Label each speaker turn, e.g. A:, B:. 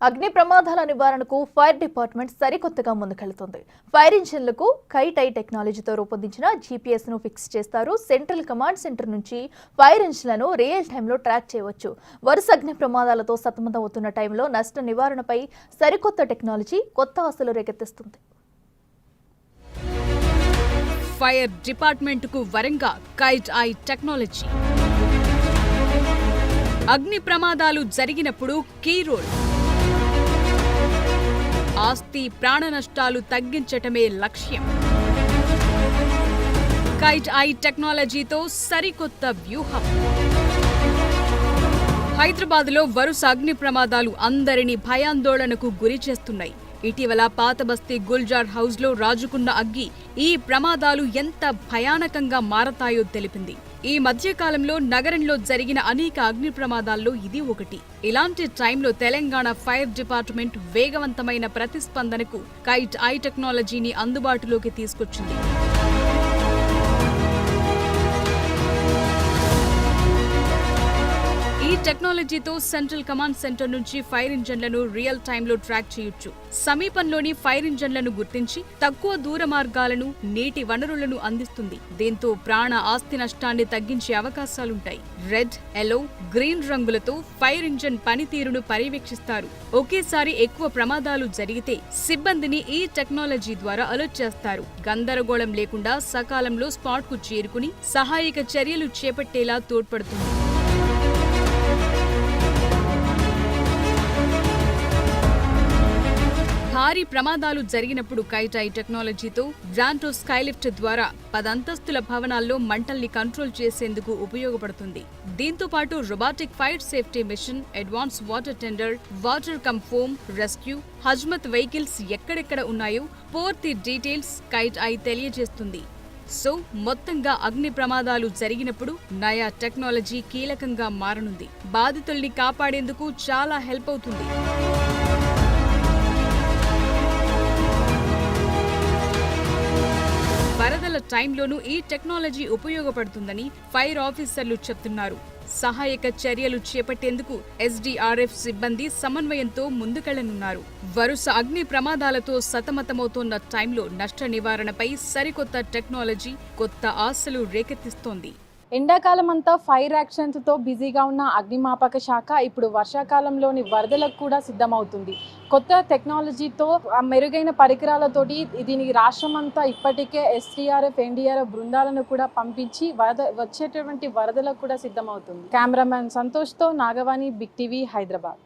A: అగ్ని ప్రమాదాల నివారణకు ఫైర్ డిపార్ట్మెంట్ సరికొత్తగా ముందుకెళ్తుంది. ఫైర్ ఇంజిన్లకు కైట్ ఐ టెక్నాలజీతో రూపొందించిన జీపీఎస్ ను ఫిక్స్ చేస్తారు. సెంట్రల్ కమాండ్ సెంటర్ నుంచి ఫైర్ ఇంజిన్లను రియల్ టైంలో ట్రాక్ చేయవచ్చు. వరుస అగ్ని ప్రమాదాలతో సతమతమవుతున్న టైంలో నష్ట నివారణపై సరికొత్త టెక్నాలజీ కొత్త ఆశలు రేకెత్తిస్తుంది.
B: ఫైర్ డిపార్ట్మెంట్ కు వరంగా కైట్ ఐ టెక్నాలజీ. అగ్ని ప్రమాదాలు జరిగినప్పుడు కీ రోల్. ఆస్తి ప్రాణ నష్టాలు తగ్గించటమే లక్ష్యం. కైట్ ఐ టెక్నాలజీతో సరికొత్త వ్యూహం. హైదరాబాద్లో వరుస అగ్ని ప్రమాదాలు అందరినీ భయాందోళనకు గురి చేస్తున్నాయి. ఇటీవల పాతబస్తీ గుల్జార్ హౌస్లో రాజుకున్న అగ్గి ఈ ప్రమాదాలు ఎంత భయానకంగా మారతాయో తెలిపింది. ఈ మధ్యకాలంలో నగరంలో జరిగిన అనేక అగ్ని ప్రమాదాల్లో ఇది ఒకటి. ఇలాంటి టైంలో తెలంగాణ ఫైర్ డిపార్ట్మెంట్ వేగవంతమైన ప్రతిస్పందనకు కైట్ ఐ టెక్నాలజీని అందుబాటులోకి తీసుకొచ్చింది. ఈ టెక్నాలజీతో సెంట్రల్ కమాండ్ సెంటర్ నుంచి ఫైర్ ఇంజన్లను రియల్ టైంలో ట్రాక్ చేయొచ్చు. సమీపంలోని ఫైర్ ఇంజన్లను గుర్తించి తక్కువ దూర మార్గాలను, నీటి వనరులను అందిస్తుంది. దీంతో ప్రాణ ఆస్తి నష్టాన్ని తగ్గించే అవకాశాలుంటాయి. రెడ్, ఎల్లో, గ్రీన్ రంగులతో ఫైర్ ఇంజన్ పనితీరును పర్యవేక్షిస్తారు. ఒకేసారి ఎక్కువ ప్రమాదాలు జరిగితే సిబ్బందిని ఈ టెక్నాలజీ ద్వారా అలర్ట్ చేస్తారు. గందరగోళం లేకుండా సకాలంలో స్పాట్ కు చేరుకుని సహాయక చర్యలు చేపట్టేలా తోడ్పడుతుంది. భారీ ప్రమాదాలు జరిగినప్పుడు కైట్ ఐ టెక్నాలజీతో బ్రాంటో స్కైలిఫ్ట్ ద్వారా 10 అంతస్తుల భవనాల్లో మంటల్ని కంట్రోల్ చేసేందుకు ఉపయోగపడుతుంది. దీంతో పాటు robotic fire safety mission, advance water tender, water come foam rescue, hazmat vehicles ఎక్కడెక్కడ ఉన్నాయో పూర్తి డీటెయిల్స్ కైట్ ఐ తెలియజేస్తుంది. సో మొత్తంగా అగ్ని ప్రమాదాలు జరిగినప్పుడు నయా టెక్నాలజీ కీలకంగా మారనుంది. బాధితుల్ని కాపాడేందుకు చాలా హెల్ప్ అవుతుంది. వరదల టైంలోనూ ఈ టెక్నాలజీ ఉపయోగపడుతుందని ఫైర్ ఆఫీసర్లు చెప్తున్నారు. సహాయక చర్యలు చేపట్టేందుకు ఎస్డీఆర్ఎఫ్ సిబ్బంది సమన్వయంతో ముందుకెళ్లనున్నారు. వరుస అగ్ని ప్రమాదాలతో సతమతమవుతోన్న టైంలో నష్ట నివారణపై సరికొత్త టెక్నాలజీ కొత్త ఆశలు రేకెత్తిస్తోంది.
C: ఎండాకాలం అంతా ఫైర్ యాక్షన్స్తో బిజీగా ఉన్న అగ్నిమాపక శాఖ ఇప్పుడు వర్షాకాలంలోని వరదలకు కూడా సిద్ధమవుతుంది. కొత్త టెక్నాలజీతో మెరుగైన పరికరాలతోటి దీనికి రాష్ట్రం అంతా ఇప్పటికే ఎస్డీఆర్ఎఫ్, ఎన్డీఆర్ఎఫ్ బృందాలను కూడా పంపించి వచ్చేటువంటి వరదలకు కూడా సిద్ధమవుతుంది. కెమెరామ్యాన్ సంతోష్తో నాగవాణి, బిగ్ టీవీ, హైదరాబాద్.